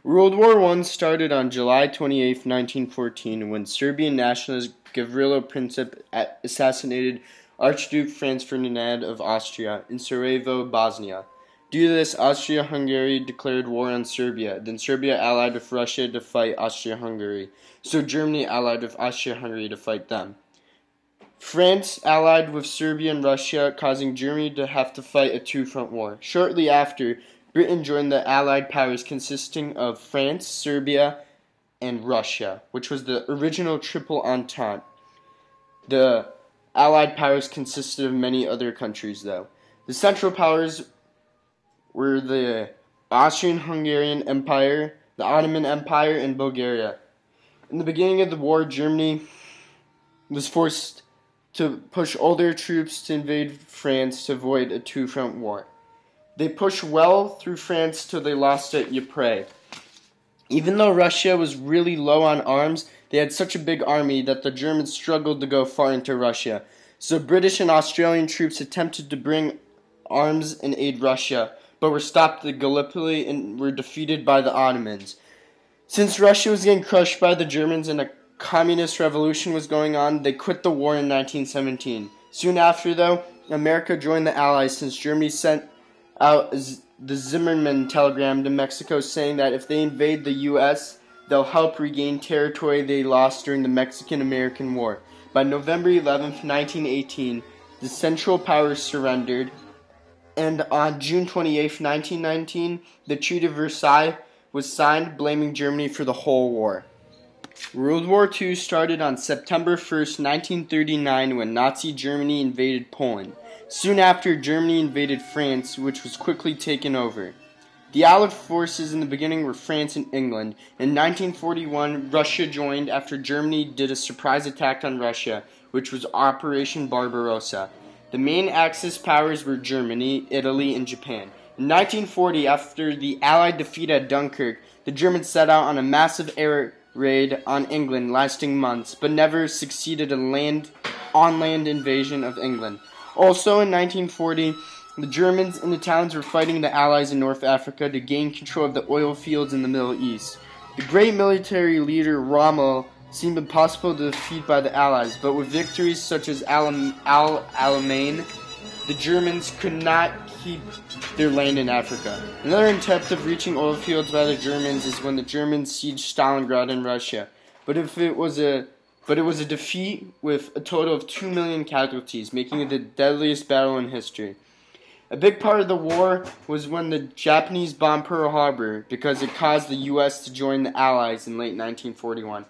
World War I started on July 28, 1914, when Serbian nationalist Gavrilo Princip assassinated Archduke Franz Ferdinand of Austria in Sarajevo, Bosnia. Due to this, Austria-Hungary declared war on Serbia. Then Serbia allied with Russia to fight Austria-Hungary. So Germany allied with Austria-Hungary to fight them. France allied with Serbia and Russia, causing Germany to have to fight a two-front war. Shortly after, Britain joined the Allied powers consisting of France, Serbia, and Russia, which was the original Triple Entente. The Allied powers consisted of many other countries, though. The Central Powers were the Austrian-Hungarian Empire, the Ottoman Empire, and Bulgaria. In the beginning of the war, Germany was forced to push all their troops to invade France to avoid a two-front war. They pushed well through France till they lost at Ypres. Even though Russia was really low on arms, they had such a big army that the Germans struggled to go far into Russia. So British and Australian troops attempted to bring arms and aid Russia, but were stopped at Gallipoli and were defeated by the Ottomans. Since Russia was getting crushed by the Germans and a communist revolution was going on, they quit the war in 1917. Soon after, though, America joined the Allies since Germany sent out the Zimmerman telegram to Mexico saying that if they invade the U.S., they'll help regain territory they lost during the Mexican-American War. By November 11, 1918, the Central Powers surrendered, and on June 28, 1919, the Treaty of Versailles was signed, blaming Germany for the whole war. World War II started on September 1, 1939, when Nazi Germany invaded Poland. Soon after, Germany invaded France, which was quickly taken over. The Allied forces in the beginning were France and England. In 1941, Russia joined after Germany did a surprise attack on Russia, which was Operation Barbarossa. The main Axis powers were Germany, Italy, and Japan. In 1940, after the Allied defeat at Dunkirk, the Germans set out on a massive air raid on England lasting months, but never succeeded in on-land invasion of England. Also in 1940, the Germans and Italians were fighting the Allies in North Africa to gain control of the oil fields in the Middle East. The great military leader Rommel seemed impossible to defeat by the Allies, but with victories such as Al Alamein, the Germans could not keep their land in Africa. Another attempt of reaching oil fields by the Germans is when the Germans sieged Stalingrad in Russia. But it was a defeat with a total of 2 million casualties, making it the deadliest battle in history. A big part of the war was when the Japanese bombed Pearl Harbor because it caused the U.S. to join the Allies in late 1941.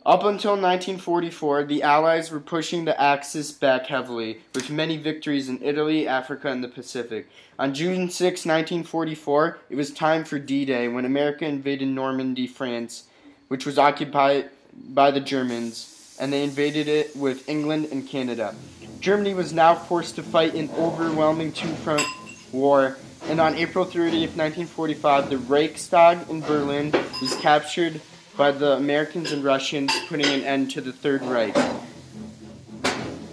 Up until 1944, the Allies were pushing the Axis back heavily, with many victories in Italy, Africa, and the Pacific. On June 6, 1944, it was time for D-Day, when America invaded Normandy, France, which was occupied by the Germans, and they invaded it with England and Canada. Germany was now forced to fight an overwhelming two-front war, and on April 30th, 1945, the Reichstag in Berlin was captured by the Americans and Russians, putting an end to the Third Reich.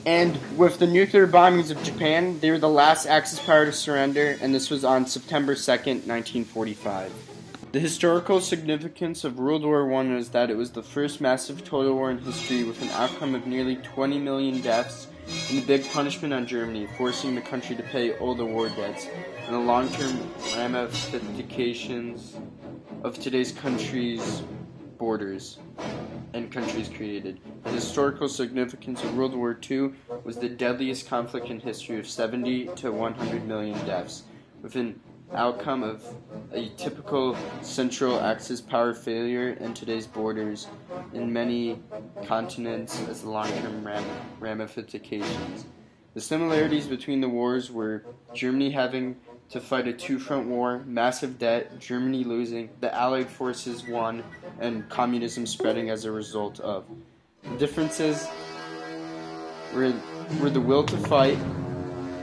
And with the nuclear bombings of Japan, they were the last Axis power to surrender, and this was on September 2nd, 1945. The historical significance of World War I is that it was the first massive total war in history with an outcome of nearly 20 million deaths and a big punishment on Germany, forcing the country to pay all the war debts and the long-term ramifications of today's country's borders and countries created. The historical significance of World War II was the deadliest conflict in history of 70 to 100 million deaths, with an outcome of a typical Central Axis power failure in today's borders in many continents as long-term ramifications. The similarities between the wars were Germany having to fight a two-front war, massive debt, Germany losing, the Allied forces won, and communism spreading as a result of. The differences were the will to fight,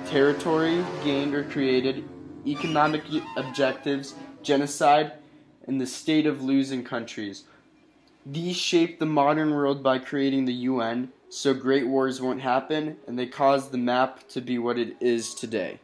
territory gained or created, economic objectives, genocide, and the state of losing countries. These shaped the modern world by creating the UN, so great wars won't happen, and they caused the map to be what it is today.